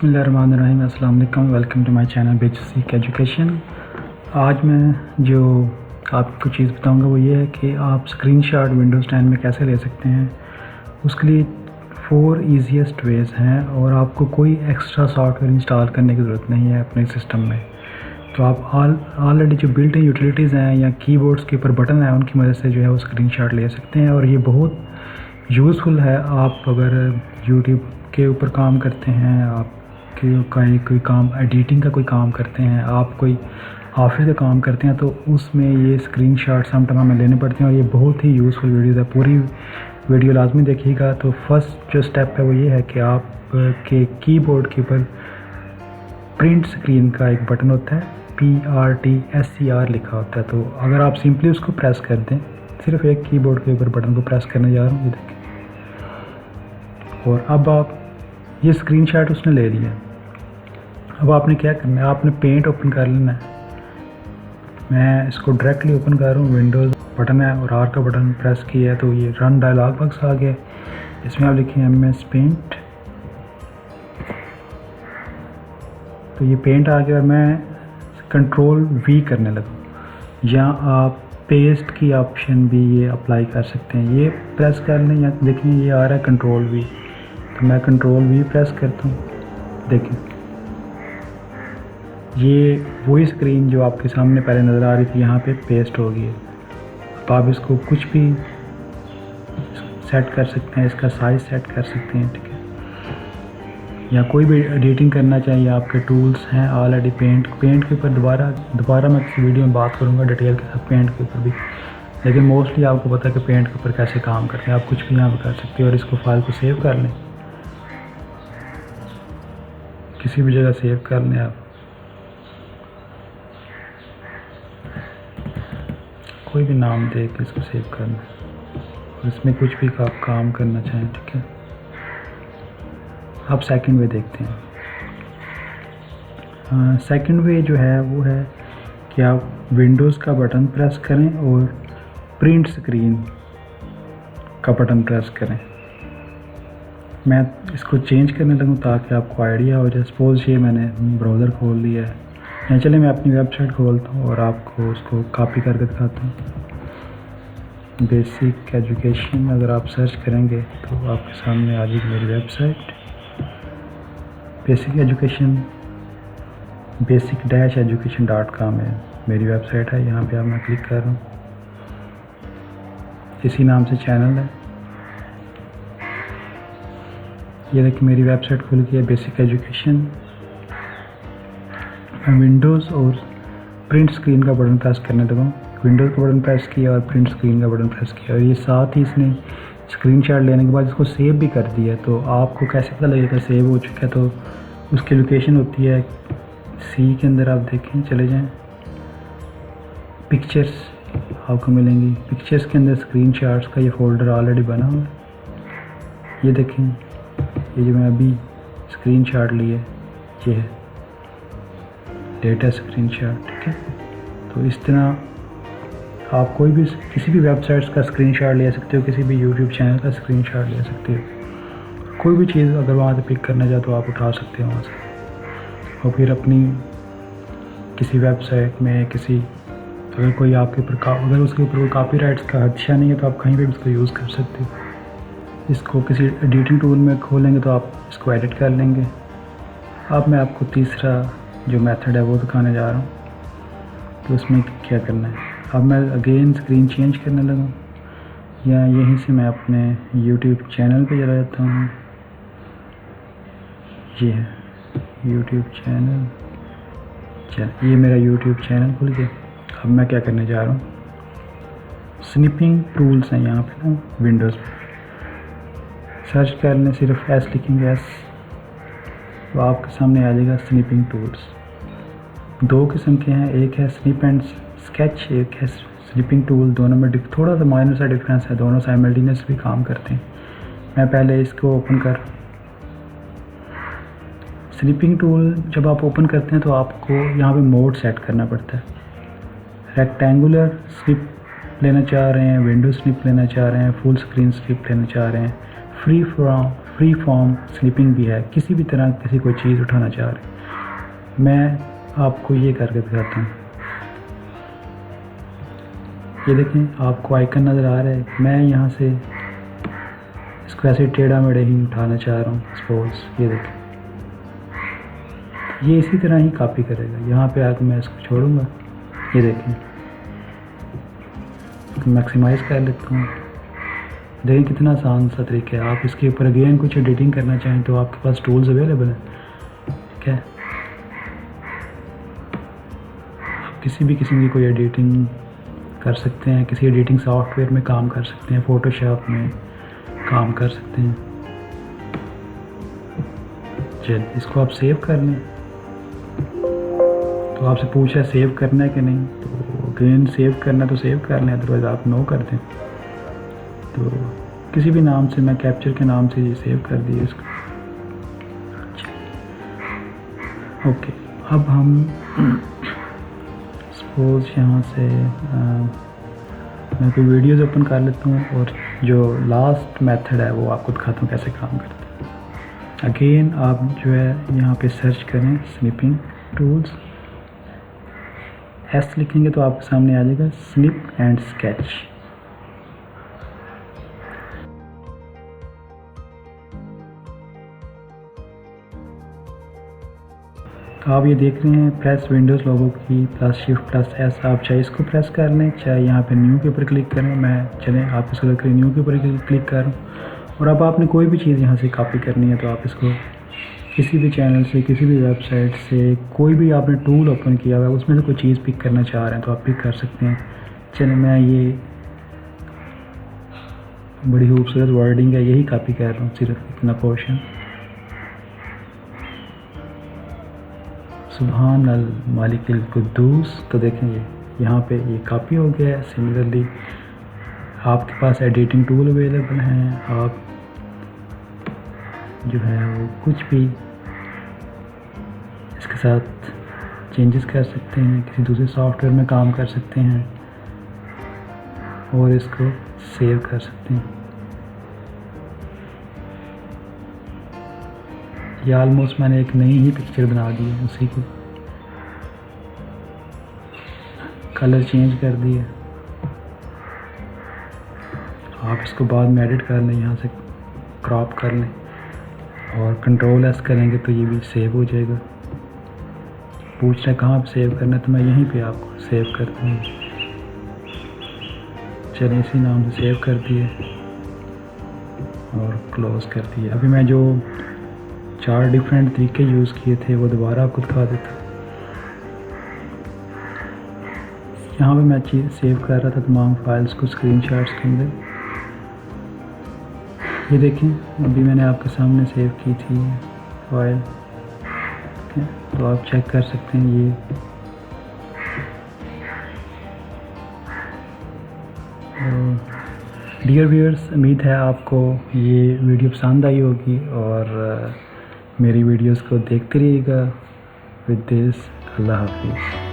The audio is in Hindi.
बिस्मिल्लाहिर्रहमानिर्रहीम। अस्सलाम वालेकुम। Welcome to my channel basic education. आज मैं जो आपको चीज़ बताऊंगा वो ये है कि आप स्क्रीनशॉट विंडोज़ 10 में कैसे ले सकते हैं। उसके लिए 4 ईजीएस्ट वेज़ हैं और आपको कोई एक्स्ट्रा सॉफ्टवेयर इंस्टॉल करने की ज़रूरत नहीं है अपने सिस्टम में। तो आप ऑलरेडी जो बिल्ट इन यूटिलिटीज़ हैं या कीबोर्ड्स के ऊपर बटन हैं उनकी मदद से जो है वो स्क्रीनशॉट ले सकते हैं और ये बहुत यूज़फुल है। आप अगर यूट्यूब के ऊपर काम करते हैं, आप कोई काम एडिटिंग का कोई काम करते हैं, आप कोई ऑफिस का काम करते हैं, तो उसमें ये स्क्रीनशॉट समटाइम हमें लेने पड़ते हैं और ये बहुत ही यूज़फुल वीडियो है। पूरी वीडियो लाजमी देखिएगा। तो फर्स्ट जो स्टेप है वो ये है कि आप के कीबोर्ड के ऊपर प्रिंट स्क्रीन का एक बटन होता है, PRTSCR लिखा होता है। तो अगर आप सिंपली उसको प्रेस कर दें, सिर्फ एक कीबोर्ड के ऊपर बटन को प्रेस करने जा रहा हूँ, ये देखें। और अब आप ये स्क्रीनशॉट उसने ले लिया। अब आपने क्या करना है, आपने पेंट ओपन कर लेना है। मैं इसको डायरेक्टली ओपन कर रहा हूँ। विंडोज़ बटन है और R का बटन प्रेस किया है तो ये रन डायलॉग बॉक्स आ गया। इसमें आप लिखें MS पेंट। तो ये पेंट आ गया और मैं कंट्रोल V करने लगा। या आप पेस्ट की ऑप्शन भी ये अप्लाई कर सकते हैं। ये प्रेस कर लें या देखें ये आ रहा है कंट्रोल V। तो मैं कंट्रोल V प्रेस करता हूँ। देखें ये वही स्क्रीन जो आपके सामने पहले नज़र आ रही थी यहाँ पे पेस्ट हो गई है। अब आप इसको कुछ भी सेट कर सकते हैं, इसका साइज़ सेट कर सकते हैं, ठीक है। या कोई भी एडिटिंग करना चाहिए, आपके टूल्स हैं ऑलरेडी। पेंट के ऊपर दोबारा मैं किसी वीडियो में बात करूँगा डिटेल के साथ पेंट के ऊपर भी, लेकिन मोस्टली आपको पता है कि पेंट के ऊपर कैसे काम करते हैं। आप कुछ भी यहाँ पर कर सकते हो और इसको फाइल को सेव कर लें, किसी भी जगह सेव कर लें आप, कोई भी नाम दे के इसको सेव करना और इसमें कुछ भी आप काम करना चाहें, ठीक है। अब सेकंड वे देखते हैं। सेकंड वे जो है वो है कि आप विंडोज़ का बटन प्रेस करें और प्रिंट स्क्रीन का बटन प्रेस करें। मैं इसको चेंज करने लगूँ ताकि आपको आइडिया हो जाए। सपोज़ ये मैंने ब्राउज़र खोल लिया है, या चलिए मैं अपनी वेबसाइट खोलता हूँ और आपको उसको कॉपी करके दिखाता हूँ। बेसिक एजुकेशन अगर आप सर्च करेंगे तो आपके सामने आ जाएगी मेरी वेबसाइट। basic-education.com है मेरी वेबसाइट है। यहाँ पे आप मैं क्लिक कर रहा हूँ, इसी नाम से चैनल है। ये देखिए मेरी वेबसाइट खुल गई है बेसिक एजुकेशन। मैं विंडोज़ और प्रिंट स्क्रीन का बटन प्रेस करने लगा। विंडोज़ का बटन प्रेस किया और प्रिंट स्क्रीन का बटन प्रेस किया और ये साथ ही इसने स्क्रीनशॉट लेने के बाद इसको सेव भी कर दिया। तो आपको कैसे पता लगेगा सेव हो चुका है? तो उसकी लोकेशन होती है C के अंदर, आप देखें, चले जाएं, पिक्चर्स आपको मिलेंगी। पिक्चर्स के अंदर स्क्रीनशॉट्स का ये फोल्डर ऑलरेडी बना हुआ है। ये देखें, ये जो मैं अभी स्क्रीनशॉट लिए ये है डेटा स्क्रीनशॉट, ठीक है। तो इस तरह आप कोई भी किसी भी वेबसाइट्स का स्क्रीनशॉट ले सकते हो, किसी भी यूट्यूब चैनल का स्क्रीनशॉट ले सकते हो। कोई भी चीज़ अगर वहाँ से पिक करना चाहो तो आप उठा सकते हो वहाँ से, और फिर अपनी किसी वेबसाइट में अगर कोई आपके ऊपर अगर उसके ऊपर कोई कॉपीराइट्स का खदशा नहीं है तो आप कहीं पर भी इसको यूज़ कर सकते हो। इसको किसी एडिटिंग टूल में खोलेंगे तो आप इसको एडिट कर लेंगे। अब मैं आपको तीसरा जो मेथड है वो दिखाने जा रहा हूँ। तो उसमें क्या करना है, अब मैं अगेन स्क्रीन चेंज करने लगा, या यहीं से मैं अपने यूट्यूब चैनल पे चला जाता हूँ। ये है यूट्यूब चैनल, ये मेरा यूट्यूब चैनल खुल गया। अब मैं क्या करने जा रहा हूँ, स्निपिंग टूल्स हैं यहाँ पे ना विंडोज़ पे, सर्च कर लें, सिर्फ S लिखेंगे S, तो आपके सामने आ जाएगा स्निपिंग टूल्स। 2 किस्म के हैं, एक है स्निप एंड स्केच, एक है स्निपिंग टूल। दोनों में थोड़ा सा माइनर सा डिफरेंस है, दोनों साइमल्टेनियसली काम करते हैं। मैं पहले इसको ओपन कर, स्निपिंग टूल जब आप ओपन करते हैं तो आपको यहाँ पे मोड सेट करना पड़ता है। रेक्टेंगुलर स्निप लेना चाह रहे हैं, विंडो स्निप लेना चाह रहे हैं, फुल स्क्रीन स्निप लेना चाह रहे हैं, फ्री फ्री फॉर्म स्निपिंग भी है, किसी भी तरह किसी कोई चीज़ उठाना चाह रहे। मैं आपको ये करके दिखाता हूँ। ये देखें, आपको आइकन नज़र आ रहा है। मैं यहाँ से इसको ऐसे टेढ़ा मेढ़े ही उठाना चाह रहा हूँ सपोज। ये देखें, ये इसी तरह ही कॉपी करेगा। यहाँ पे आकर मैं इसको छोड़ूंगा। ये देखें, मैक्सिमाइज़ कर लेता हूँ। देखें कितना आसान सा तरीका है। आप इसके ऊपर अगेन कुछ एडिटिंग करना चाहें तो आपके पास टूल्स अवेलेबल हैं, ठीक है। आप किसी भी किस्म की कोई एडिटिंग कर सकते हैं, किसी एडिटिंग सॉफ्टवेयर में काम कर सकते हैं, फ़ोटोशॉप में काम कर सकते हैं। चल, इसको आप सेव कर लें। तो आपसे पूछा है सेव करना है कि नहीं, तो अगेन सेव करना तो सेव कर लें, अदरवाइज़ आप नो कर दें। तो किसी भी नाम से, मैं कैप्चर के नाम से ये सेव कर दिए इसको। ओके, अब हम सपोज यहाँ से मैं कोई वीडियोज़ ओपन कर लेता हूँ और जो लास्ट मेथड है वो आपको दिखाता हूँ कैसे काम करता है। अगेन आप जो है यहाँ पे सर्च करें स्निपिंग टूल्स, एस लिखेंगे तो आपके सामने आ जाएगा स्निप एंड स्केच। आप ये देख रहे हैं प्रेस विंडोज़ लोगो की +Shift+S। आप चाहे इसको प्रेस कर लें, चाहे यहाँ पे न्यू के ऊपर क्लिक करें। मैं चलें आप इसको रख न्यू के ऊपर क्लिक कर रहा हूँ। और अब आपने कोई भी चीज़ यहाँ से कॉपी करनी है तो आप इसको किसी भी चैनल से, किसी भी वेबसाइट से, कोई भी आपने टूल ओपन किया हुआ है उसमें से कोई चीज़ पिक करना चाह रहे हैं तो आप पिक कर सकते हैं। चलें, मैं ये बड़ी खूबसूरत वर्डिंग है, यही कॉपी कर रहा हूँ, सिर्फ इतना पोर्शन। सुभान अल मालिकिल कुद्दूस। तो देखें ये यहाँ पे ये कॉपी हो गया है। सिमिलरली आपके पास एडिटिंग टूल अवेलेबल हैं, आप जो है वो कुछ भी इसके साथ चेंजेस कर सकते हैं, किसी दूसरे सॉफ्टवेयर में काम कर सकते हैं और इसको सेव कर सकते हैं। ये ऑलमोस्ट मैंने एक नई ही पिक्चर बना दी है, उसी को कलर चेंज कर दिया। आप इसको बाद में एडिट कर लें, यहाँ से क्रॉप कर लें और Ctrl+S करेंगे तो ये भी सेव हो जाएगा। पूछ रहे कहाँ पे सेव करना है तो मैं यहीं पे आपको सेव कर दूँगी। चलिए इसी नाम से सेव कर दिए और क्लोज़ कर दिए। अभी मैं जो 4 डिफरेंट तरीके यूज़ किए थे वो दोबारा आपको दिखा देता। यहाँ पे मैं चीज़ सेव कर रहा था तमाम फाइल्स को स्क्रीनशॉट्स के अंदर। ये देखें, अभी मैंने आपके सामने सेव की थी फाइल, ठीक है। तो आप चेक कर सकते हैं ये डियर व्यूअर्स, उम्मीद है आपको ये वीडियो पसंद आई होगी और मेरी वीडियोस को देखते रहिएगा। विद दिस, अल्लाह हाफिज़।